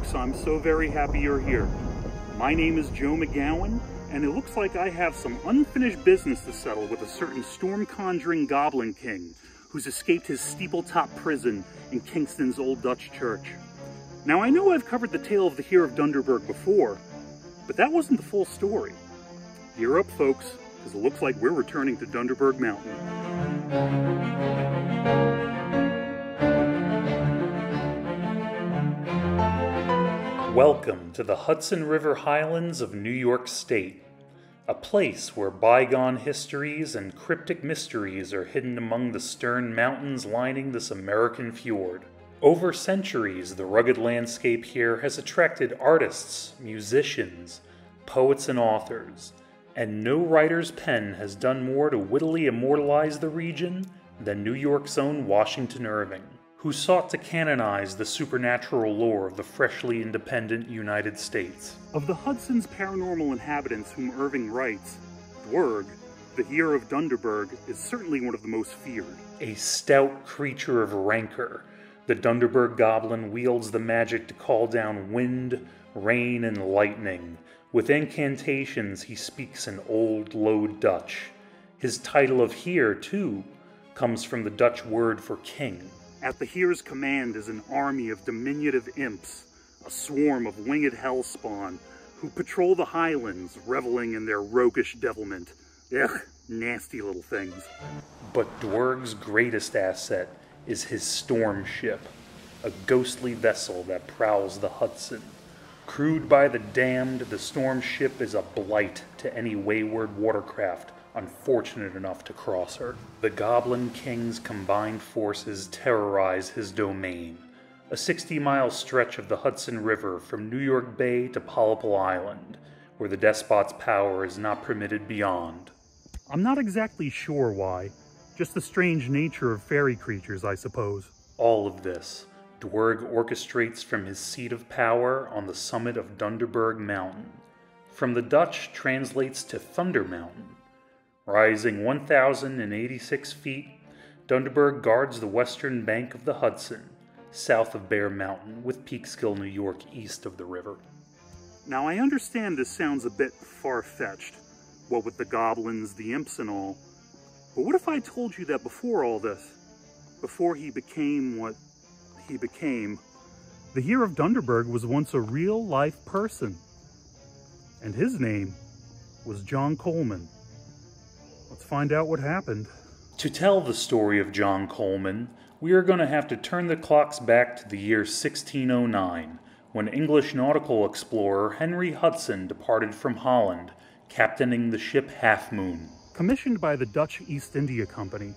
folks, I'm so very happy you're here. My name is Joe McGowan, and it looks like I have some unfinished business to settle with a certain storm-conjuring goblin king who's escaped his steeple-top prison in Kingston's Old Dutch Church. Now, I know I've covered the tale of the Heer of Dunderberg before, but that wasn't the full story. Gear up, folks, because it looks like we're returning to Dunderberg Mountain. Welcome to the Hudson River Highlands of New York State, a place where bygone histories and cryptic mysteries are hidden among the stern mountains lining this American fjord. Over centuries, the rugged landscape here has attracted artists, musicians, poets, and authors, and no writer's pen has done more to wittily immortalize the region than New York's own Washington Irving, who sought to canonize the supernatural lore of the freshly independent United States. Of the Hudson's paranormal inhabitants whom Irving writes, Dwerg, the Heer of Dunderberg, is certainly one of the most feared. A stout creature of rancor, the Dunderberg goblin wields the magic to call down wind, rain, and lightning. With incantations, he speaks in Old Low Dutch. His title of Heer, too, comes from the Dutch word for king. At the Heer's command is an army of diminutive imps, a swarm of winged hellspawn, who patrol the Highlands, reveling in their roguish devilment. Ugh, nasty little things. But Dwerg's greatest asset is his storm ship, a ghostly vessel that prowls the Hudson. Crewed by the damned, the storm ship is a blight to any wayward watercraft unfortunate enough to cross her. The Goblin King's combined forces terrorize his domain, a 60-mile stretch of the Hudson River from New York Bay to Polypal Island, where the despot's power is not permitted beyond. I'm not exactly sure why, just the strange nature of fairy creatures, I suppose. All of this, Dwerg orchestrates from his seat of power on the summit of Dunderberg Mountain. From the Dutch translates to Thunder Mountain. Rising 1,086 feet, Dunderberg guards the western bank of the Hudson, south of Bear Mountain, with Peekskill, New York, east of the river. Now, I understand this sounds a bit far-fetched, what with the goblins, the imps, and all, but what if I told you that before all this, before he became what he became, the Heer of Dunderberg was once a real-life person, and his name was John Colman. Let's find out what happened. To tell the story of John Colman, we are going to have to turn the clocks back to the year 1609, when English nautical explorer Henry Hudson departed from Holland, captaining the ship Half Moon. Commissioned by the Dutch East India Company,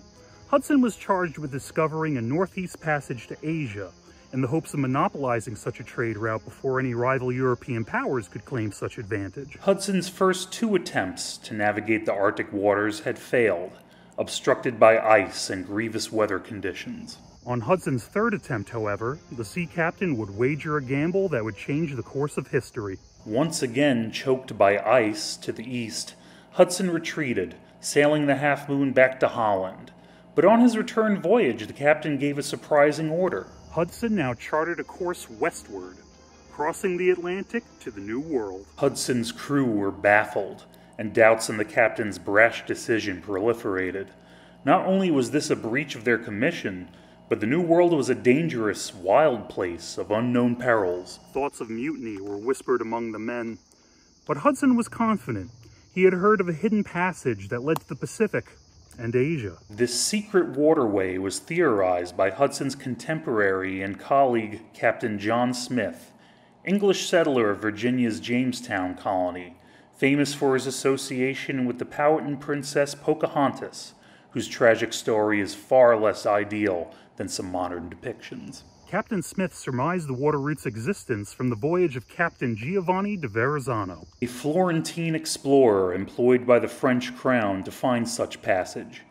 Hudson was charged with discovering a northeast passage to Asia in the hopes of monopolizing such a trade route before any rival European powers could claim such advantage. Hudson's first two attempts to navigate the Arctic waters had failed, obstructed by ice and grievous weather conditions. On Hudson's third attempt, however, the sea captain would wager a gamble that would change the course of history. Once again choked by ice to the east, Hudson retreated, sailing the Half Moon back to Holland. But on his return voyage, the captain gave a surprising order. Hudson now charted a course westward, crossing the Atlantic to the New World. Hudson's crew were baffled, and doubts in the captain's brash decision proliferated. Not only was this a breach of their commission, but the New World was a dangerous, wild place of unknown perils. Thoughts of mutiny were whispered among the men, but Hudson was confident. He had heard of a hidden passage that led to the Pacific and Asia. This secret waterway was theorized by Hudson's contemporary and colleague, Captain John Smith, English settler of Virginia's Jamestown colony, famous for his association with the Powhatan princess Pocahontas, whose tragic story is far less ideal than some modern depictions. Captain Smith surmised the water route's existence from the voyage of Captain Giovanni de Verrazzano, a Florentine explorer employed by the French crown to find such passage.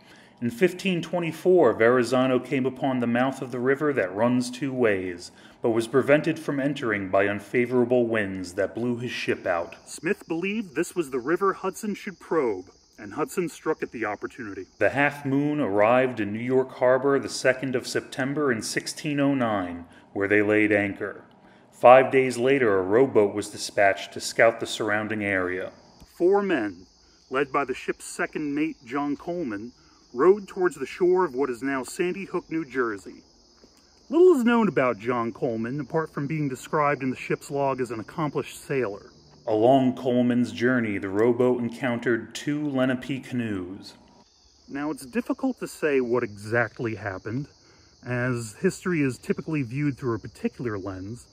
In 1524, Verrazzano came upon the mouth of the river that runs two ways, but was prevented from entering by unfavorable winds that blew his ship out. Smith believed this was the river Hudson should probe, and Hudson struck at the opportunity. The Half Moon arrived in New York Harbor the 2nd of September in 1609, where they laid anchor. 5 days later, a rowboat was dispatched to scout the surrounding area. 4 men, led by the ship's second mate, John Colman, rowed towards the shore of what is now Sandy Hook, New Jersey. Little is known about John Colman, apart from being described in the ship's log as an accomplished sailor. Along Colman's journey, the rowboat encountered 2 Lenape canoes. Now, it's difficult to say what exactly happened, as history is typically viewed through a particular lens,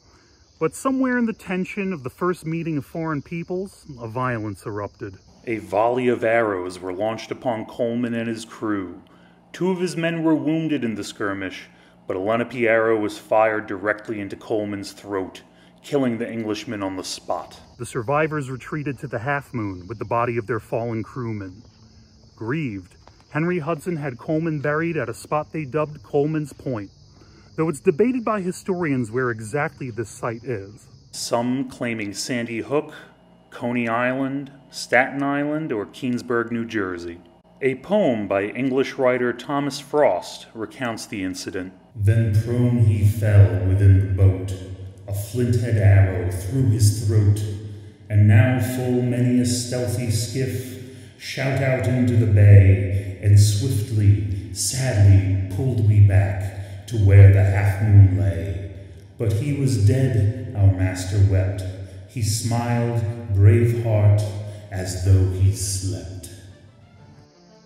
but somewhere in the tension of the first meeting of foreign peoples, a violence erupted. A volley of arrows were launched upon Colman and his crew. 2 of his men were wounded in the skirmish, but a Lenape arrow was fired directly into Colman's throat, killing the Englishman on the spot. The survivors retreated to the Half Moon with the body of their fallen crewman. Grieved, Henry Hudson had Colman buried at a spot they dubbed Colman's Point, though it's debated by historians where exactly this site is. Some claiming Sandy Hook, Coney Island, Staten Island, or Keansburg, New Jersey. A poem by English writer Thomas Frost recounts the incident. Then prone he fell within the boat, a flint-head arrow through his throat, and now full many a stealthy skiff shout out into the bay, and swiftly, sadly pulled we back to where the half-moon lay. But he was dead, our master wept. He smiled, brave heart, as though he slept.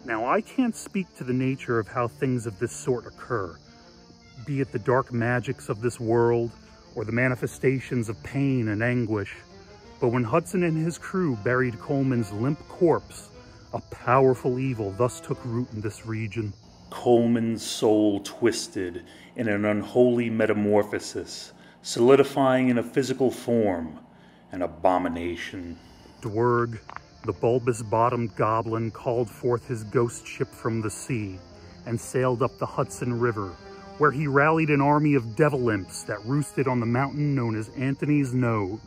Now, I can't speak to the nature of how things of this sort occur, be it the dark magics of this world or the manifestations of pain and anguish, but when Hudson and his crew buried Colman's limp corpse, a powerful evil thus took root in this region. Colman's soul twisted in an unholy metamorphosis, solidifying in a physical form, an abomination. Dwerg, the bulbous-bottomed goblin, called forth his ghost ship from the sea and sailed up the Hudson River, where he rallied an army of devil imps that roosted on the mountain known as Anthony's Nose.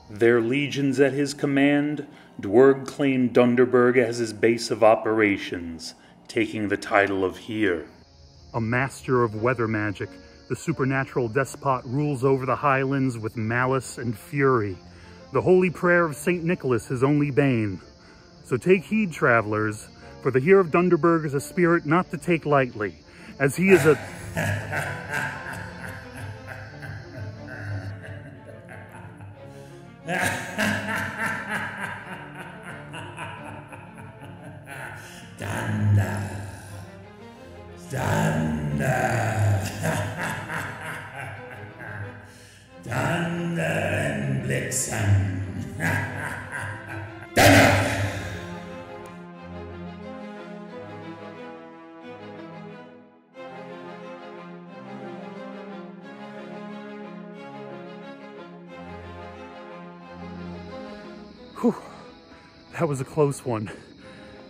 Their legions at his command, Dwerg claimed Dunderberg as his base of operations, taking the title of Heer. A master of weather magic, the supernatural despot rules over the Highlands with malice and fury. The holy prayer of St. Nicholas his only bane. So take heed, travelers, for the Heer of Dunderberg is a spirit not to take lightly, as he is a... Thunder. Thunder and Blitzen. Thunder! Whew, that was a close one.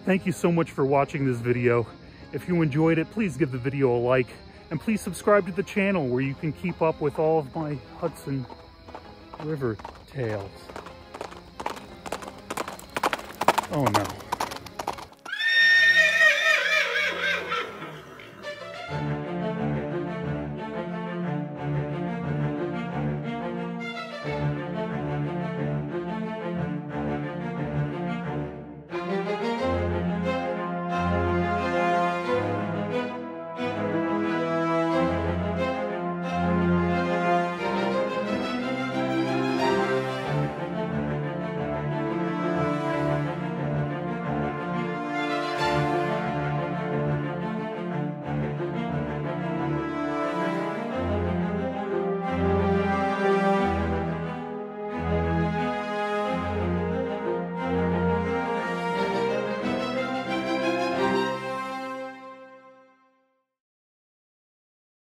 Thank you so much for watching this video. If you enjoyed it, please give the video a like, and please subscribe to the channel where you can keep up with all of my Hudson River tales. Oh no.